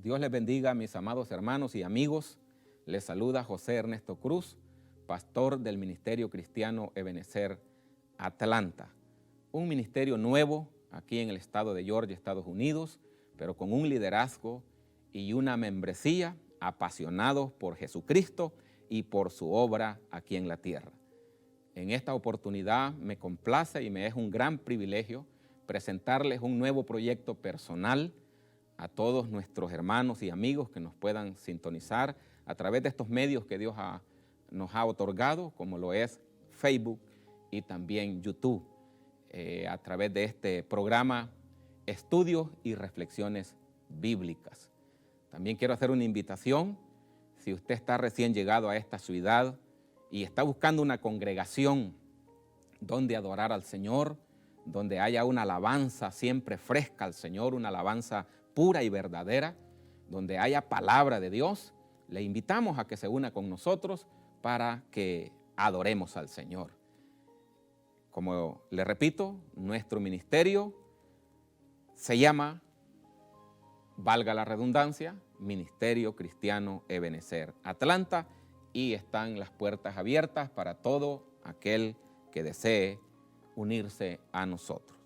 Dios les bendiga, mis amados hermanos y amigos. Les saluda José Ernesto Cruz, pastor del Ministerio Cristiano Ebenezer Atlanta. Un ministerio nuevo aquí en el estado de Georgia, Estados Unidos, pero con un liderazgo y una membresía apasionados por Jesucristo y por su obra aquí en la tierra. En esta oportunidad me complace y me es un gran privilegio presentarles un nuevo proyecto personal a todos nuestros hermanos y amigos que nos puedan sintonizar a través de estos medios que Dios nos ha otorgado, como lo es Facebook y también YouTube, a través de este programa Estudios y Reflexiones Bíblicas. También quiero hacer una invitación, si usted está recién llegado a esta ciudad y está buscando una congregación donde adorar al Señor, donde haya una alabanza siempre fresca al Señor, una alabanza pura y verdadera, donde haya palabra de Dios, le invitamos a que se una con nosotros para que adoremos al Señor. Como le repito, nuestro ministerio se llama, valga la redundancia, Ministerio Cristiano Ebenezer Atlanta, y están las puertas abiertas para todo aquel que desee unirse a nosotros.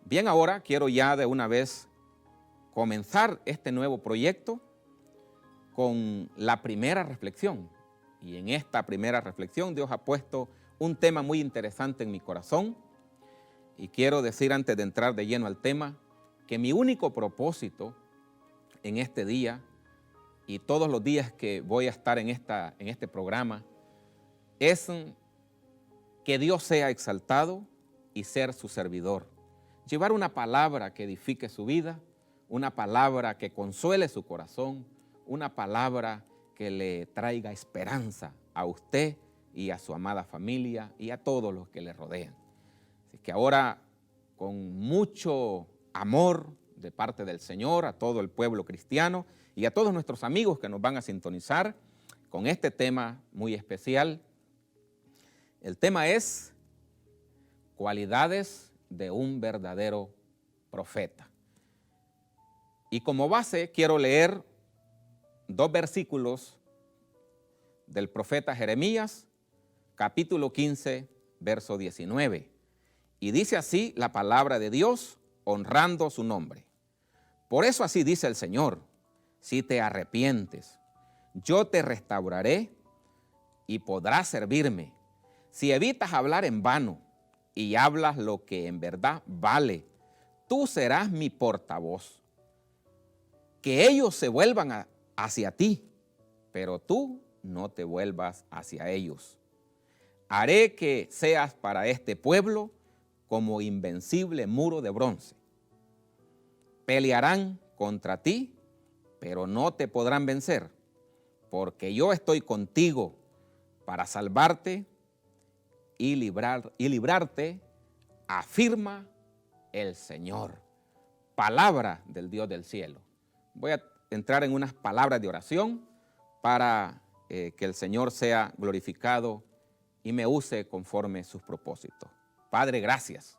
Bien, ahora quiero ya de una vez comenzar este nuevo proyecto con la primera reflexión. Y en esta primera reflexión Dios ha puesto un tema muy interesante en mi corazón. Y quiero decir antes de entrar de lleno al tema que mi único propósito en este día y todos los días que voy a estar en este programa es que Dios sea exaltado y ser su servidor. Llevar una palabra que edifique su vida, una palabra que consuele su corazón, una palabra que le traiga esperanza a usted y a su amada familia y a todos los que le rodean. Así que ahora, con mucho amor de parte del Señor, a todo el pueblo cristiano y a todos nuestros amigos que nos van a sintonizar con este tema muy especial. El tema es cualidades de un verdadero profeta. Y como base quiero leer dos versículos del profeta Jeremías, capítulo 15, verso 19. Y dice así la palabra de Dios, honrando su nombre. Por eso así dice el Señor, si te arrepientes, yo te restauraré y podrás servirme. Si evitas hablar en vano y hablas lo que en verdad vale, tú serás mi portavoz. Que ellos se vuelvan hacia ti, pero tú no te vuelvas hacia ellos. Haré que seas para este pueblo como invencible muro de bronce. Pelearán contra ti, pero no te podrán vencer, porque yo estoy contigo para salvarte y librarte, afirma el Señor. Palabra del Dios del cielo. Voy a entrar en unas palabras de oración para que el Señor sea glorificado y me use conforme sus propósitos. Padre, gracias.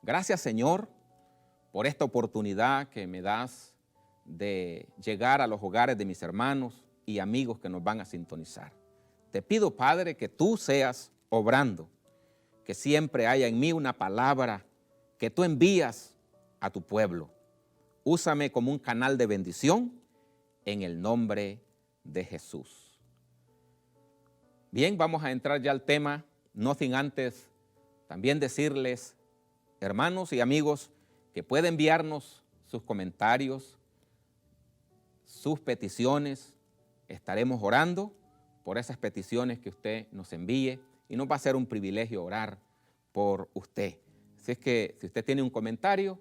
Gracias, Señor, por esta oportunidad que me das de llegar a los hogares de mis hermanos y amigos que nos van a sintonizar. Te pido, Padre, que tú seas obrando, que siempre haya en mí una palabra que tú envías a tu pueblo. Úsame como un canal de bendición en el nombre de Jesús. Bien, vamos a entrar ya al tema, no sin antes también decirles, hermanos y amigos, que puede enviarnos sus comentarios, sus peticiones. Estaremos orando por esas peticiones que usted nos envíe y nos va a ser un privilegio orar por usted. Así es que si usted tiene un comentario,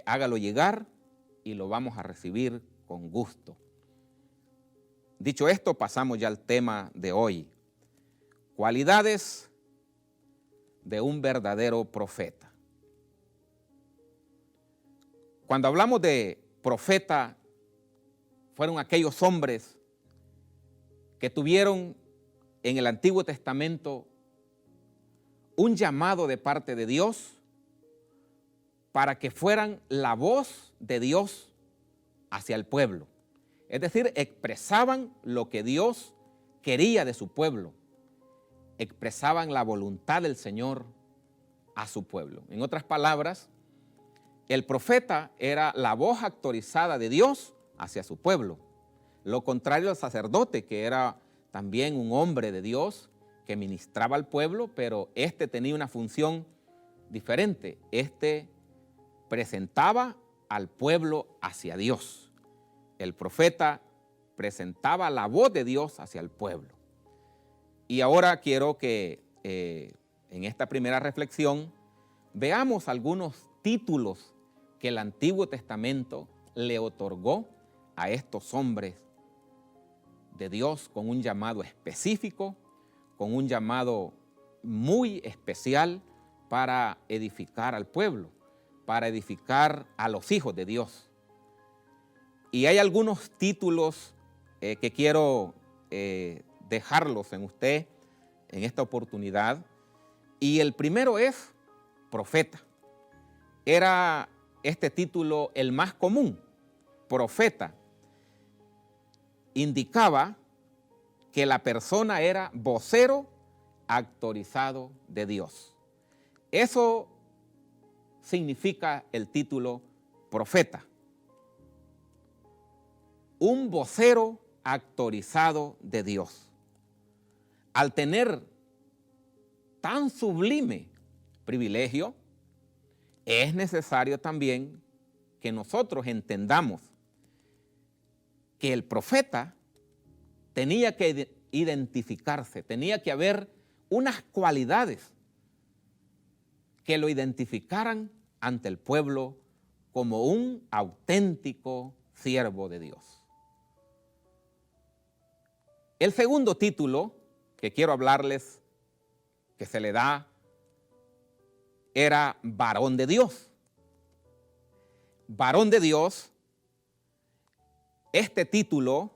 hágalo llegar y lo vamos a recibir con gusto. Dicho esto, pasamos ya al tema de hoy. Cualidades de un verdadero profeta. Cuando hablamos de profeta, fueron aquellos hombres que tuvieron en el Antiguo Testamento un llamado de parte de Dios para que fueran la voz de Dios hacia el pueblo. Es decir, expresaban lo que Dios quería de su pueblo. Expresaban la voluntad del Señor a su pueblo. En otras palabras, el profeta era la voz autorizada de Dios hacia su pueblo. Lo contrario al sacerdote, que era también un hombre de Dios que ministraba al pueblo, pero este tenía una función diferente. Este presentaba al pueblo hacia Dios. El profeta presentaba la voz de Dios hacia el pueblo. Y ahora quiero que en esta primera reflexión veamos algunos títulos que el Antiguo Testamento le otorgó a estos hombres de Dios con un llamado específico, con un llamado muy especial para edificar al pueblo, para edificar a los hijos de Dios. Y hay algunos títulos que quiero dejarlos en usted en esta oportunidad. Y el primero es profeta. Era este título el más común, profeta. Indicaba que la persona era vocero autorizado de Dios. Eso significa el título profeta. Un vocero autorizado de Dios. Al tener tan sublime privilegio, es necesario también que nosotros entendamos que el profeta tenía que identificarse, tenía que haber unas cualidades que lo identificaran ante el pueblo como un auténtico siervo de Dios. El segundo título que quiero hablarles, que se le da, era varón de Dios. Varón de Dios, este título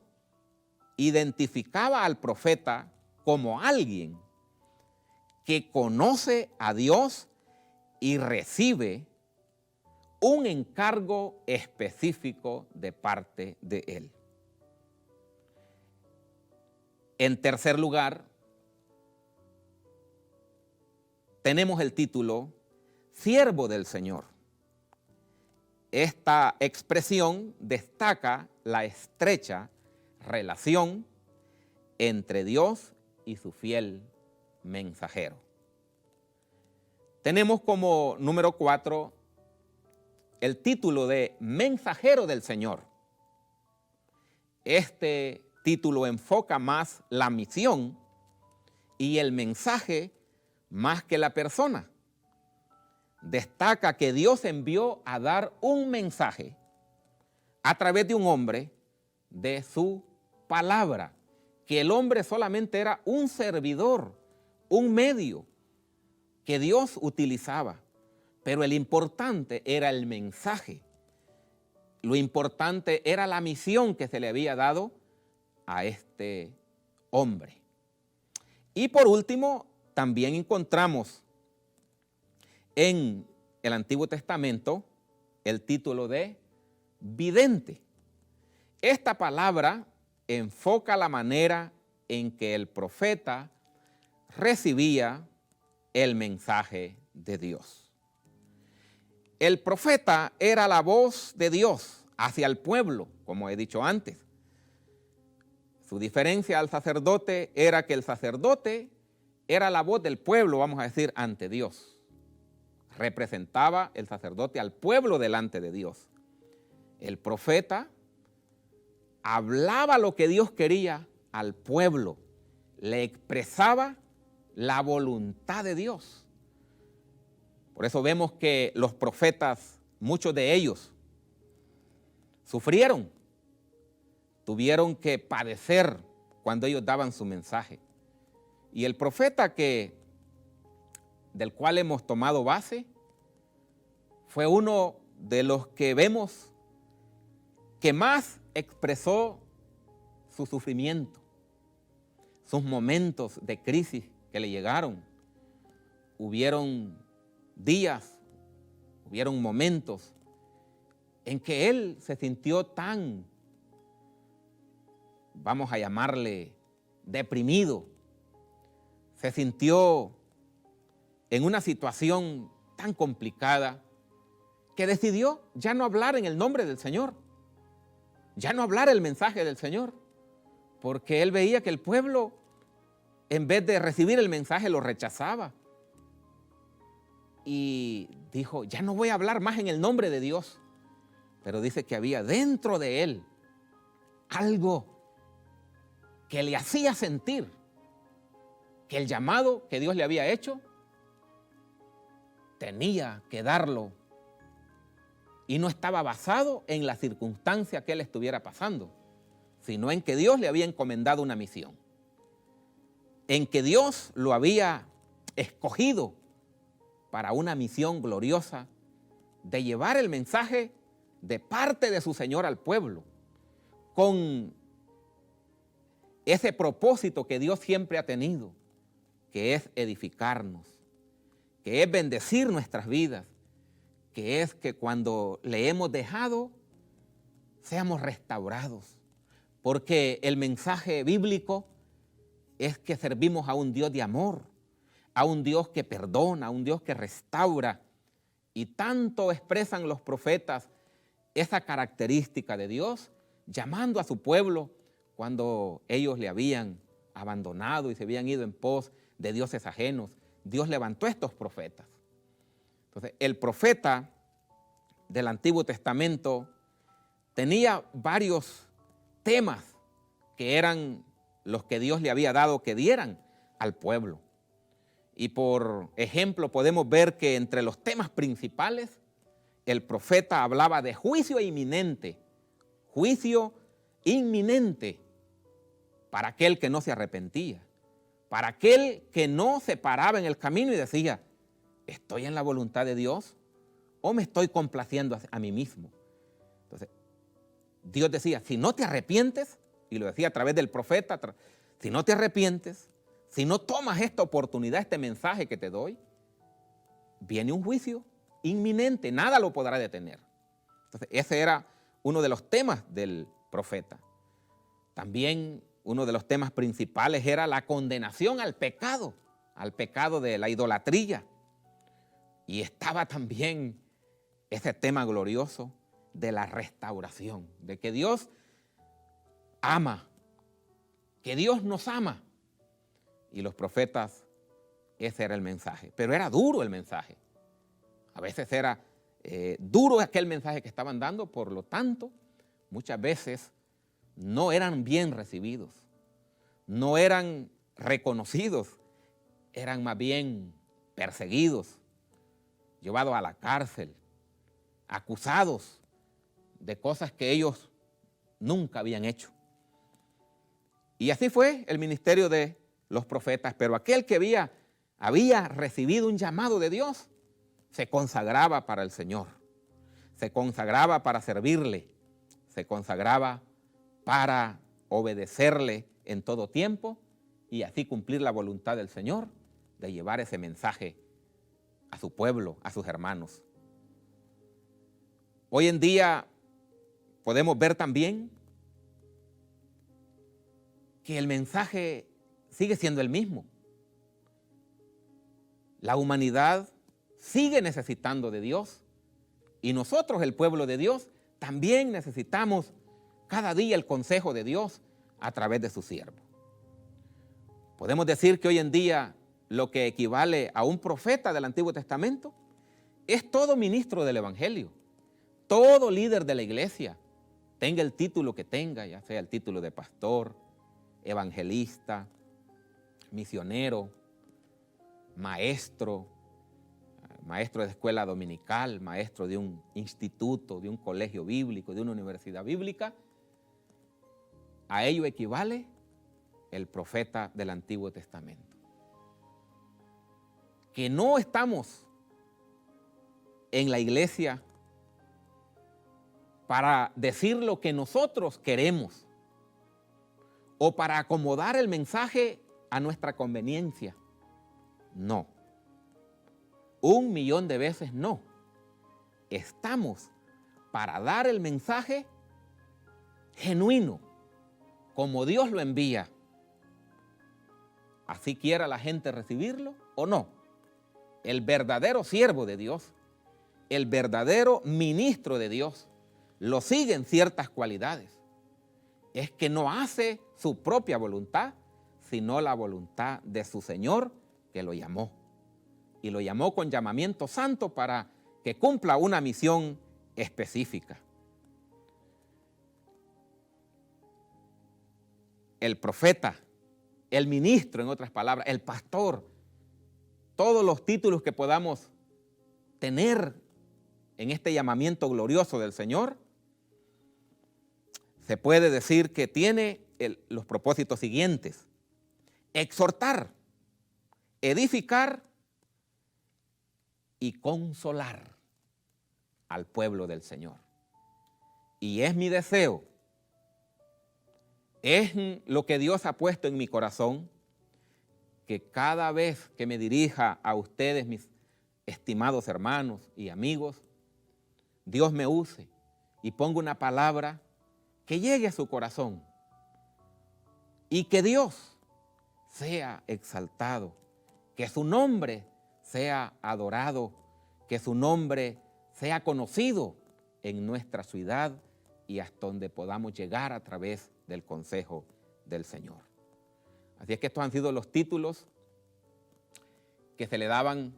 identificaba al profeta como alguien que conoce a Dios y recibe un encargo específico de parte de Él. En tercer lugar, tenemos el título siervo del Señor. Esta expresión destaca la estrecha relación entre Dios y su fiel mensajero. Tenemos como número 4 el título de mensajero del Señor. Este título enfoca más la misión y el mensaje más que la persona. Destaca que Dios envió a dar un mensaje a través de un hombre de su palabra, que el hombre solamente era un servidor, un medio que Dios utilizaba, pero el importante era el mensaje. Lo importante era la misión que se le había dado a este hombre. Y por último, también encontramos en el Antiguo Testamento el título de vidente. Esta palabra enfoca la manera en que el profeta recibía el mensaje de Dios. El profeta era la voz de Dios hacia el pueblo, como he dicho antes. Su diferencia al sacerdote era que el sacerdote era la voz del pueblo, vamos a decir, ante Dios. Representaba el sacerdote al pueblo delante de Dios. El profeta hablaba lo que Dios quería al pueblo, le expresaba la voluntad de Dios. Por eso vemos que los profetas, muchos de ellos, sufrieron, tuvieron que padecer cuando ellos daban su mensaje. Y el profeta del cual hemos tomado base fue uno de los que vemos que más expresó su sufrimiento, sus momentos de crisis que le llegaron. Hubieron días, hubieron momentos en que él se sintió tan, vamos a llamarle, deprimido, se sintió en una situación tan complicada que decidió ya no hablar en el nombre del Señor, ya no hablar el mensaje del Señor, porque él veía que el pueblo, en vez de recibir el mensaje, lo rechazaba. Y dijo, ya no voy a hablar más en el nombre de Dios. Pero dice que había dentro de él algo que le hacía sentir que el llamado que Dios le había hecho tenía que darlo y no estaba basado en la circunstancia que él estuviera pasando, sino en que Dios le había encomendado una misión, en que Dios lo había escogido para una misión gloriosa de llevar el mensaje de parte de su Señor al pueblo, con ese propósito que Dios siempre ha tenido, que es edificarnos, que es bendecir nuestras vidas, que es que cuando le hemos dejado, seamos restaurados. Porque el mensaje bíblico es que servimos a un Dios de amor, a un Dios que perdona, a un Dios que restaura. Y tanto expresan los profetas esa característica de Dios, llamando a su pueblo cuando ellos le habían abandonado y se habían ido en pos de dioses ajenos. Dios levantó a estos profetas. Entonces, el profeta del Antiguo Testamento tenía varios temas que eran los que Dios le había dado que dieran al pueblo. Y por ejemplo, podemos ver que entre los temas principales, el profeta hablaba de juicio inminente para aquel que no se arrepentía, para aquel que no se paraba en el camino y decía, ¿estoy en la voluntad de Dios o me estoy complaciendo a mí mismo? Entonces, Dios decía, si no te arrepientes, y lo decía a través del profeta, si no te arrepientes, si no tomas esta oportunidad, este mensaje que te doy, viene un juicio inminente, nada lo podrá detener. Entonces, ese era uno de los temas del profeta. También uno de los temas principales era la condenación al pecado de la idolatría. Y estaba también ese tema glorioso de la restauración, de que Dios ama, que Dios nos ama. Y los profetas, ese era el mensaje. Pero era duro el mensaje. A veces era duro aquel mensaje que estaban dando, por lo tanto, muchas veces no eran bien recibidos, no eran reconocidos, eran más bien perseguidos, llevados a la cárcel, acusados de cosas que ellos nunca habían hecho. Y así fue el ministerio de los profetas, pero aquel que había recibido un llamado de Dios, se consagraba para el Señor, se consagraba para servirle, se consagraba para obedecerle en todo tiempo y así cumplir la voluntad del Señor de llevar ese mensaje a su pueblo, a sus hermanos. Hoy en día podemos ver también que el mensaje sigue siendo el mismo. La humanidad sigue necesitando de Dios y nosotros, el pueblo de Dios, también necesitamos cada día el consejo de Dios a través de su siervo. Podemos decir que hoy en día lo que equivale a un profeta del Antiguo Testamento es todo ministro del Evangelio, todo líder de la iglesia, tenga el título que tenga, ya sea el título de pastor, evangelista, misionero, maestro de escuela dominical, maestro de un instituto, de un colegio bíblico, de una universidad bíblica. A ello equivale el profeta del Antiguo Testamento. Que no estamos en la iglesia para decir lo que nosotros queremos o para acomodar el mensaje a nuestra conveniencia. No. 1.000.000 de veces no. Estamos para dar el mensaje genuino, como Dios lo envía. Así quiera la gente recibirlo o no. El verdadero siervo de Dios, el verdadero ministro de Dios, lo siguen ciertas cualidades. Es que no hace su propia voluntad, sino la voluntad de su Señor que lo llamó. Y lo llamó con llamamiento santo para que cumpla una misión específica. El profeta, el ministro, en otras palabras, el pastor, todos los títulos que podamos tener en este llamamiento glorioso del Señor, se puede decir que tiene los propósitos siguientes: exhortar, edificar y consolar al pueblo del Señor. Y es mi deseo, es lo que Dios ha puesto en mi corazón, que cada vez que me dirija a ustedes, mis estimados hermanos y amigos, Dios me use y ponga una palabra que llegue a su corazón y que Dios sea exaltado, que su nombre sea adorado, que su nombre sea conocido en nuestra ciudad y hasta donde podamos llegar a través del consejo del Señor. Así es que estos han sido los títulos que se le daban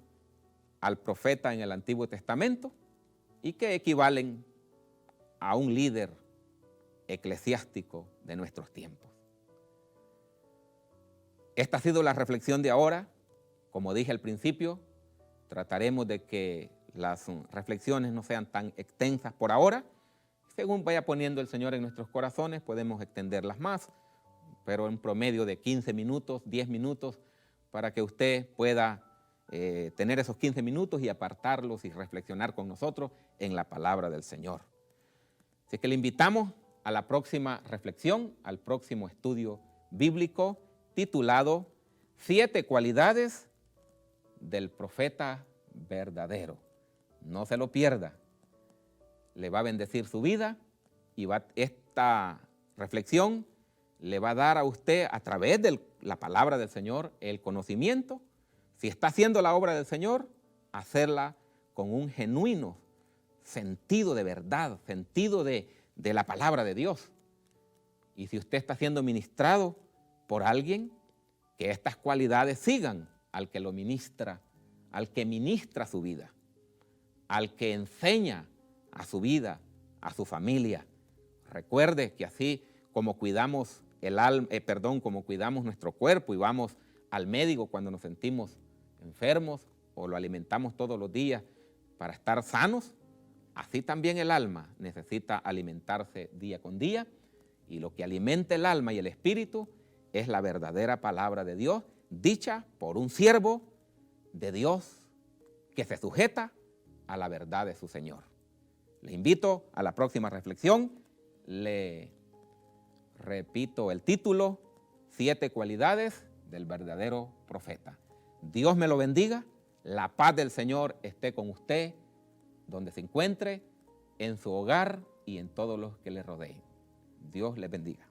al profeta en el Antiguo Testamento y que equivalen a un líder eclesiástico de nuestros tiempos. Esta ha sido la reflexión de ahora. Como dije al principio, trataremos de que las reflexiones no sean tan extensas por ahora. Según vaya poniendo el Señor en nuestros corazones, podemos extenderlas más, pero en promedio de 15 minutos, 10 minutos, para que usted pueda tener esos 15 minutos y apartarlos y reflexionar con nosotros en la palabra del Señor. Así que le invitamos a la próxima reflexión, al próximo estudio bíblico titulado 7 cualidades del profeta verdadero. No se lo pierda. Le va a bendecir su vida y esta reflexión le va a dar a usted, a través de la palabra del Señor, el conocimiento. Si está haciendo la obra del Señor, hacerla con un genuino sentido de verdad, sentido de la palabra de Dios. Y si usted está siendo ministrado por alguien, que estas cualidades sigan al que lo ministra, al que ministra su vida, al que enseña a su vida, a su familia. Recuerde que así como cuidamos como cuidamos nuestro cuerpo y vamos al médico cuando nos sentimos enfermos o lo alimentamos todos los días para estar sanos, así también el alma necesita alimentarse día con día, y lo que alimenta el alma y el espíritu es la verdadera palabra de Dios, dicha por un siervo de Dios que se sujeta a la verdad de su Señor. Le invito a la próxima reflexión. Le repito el título: 7 cualidades del verdadero profeta. Dios me lo bendiga. La paz del Señor esté con usted, donde se encuentre, en su hogar y en todos los que le rodeen. Dios les bendiga.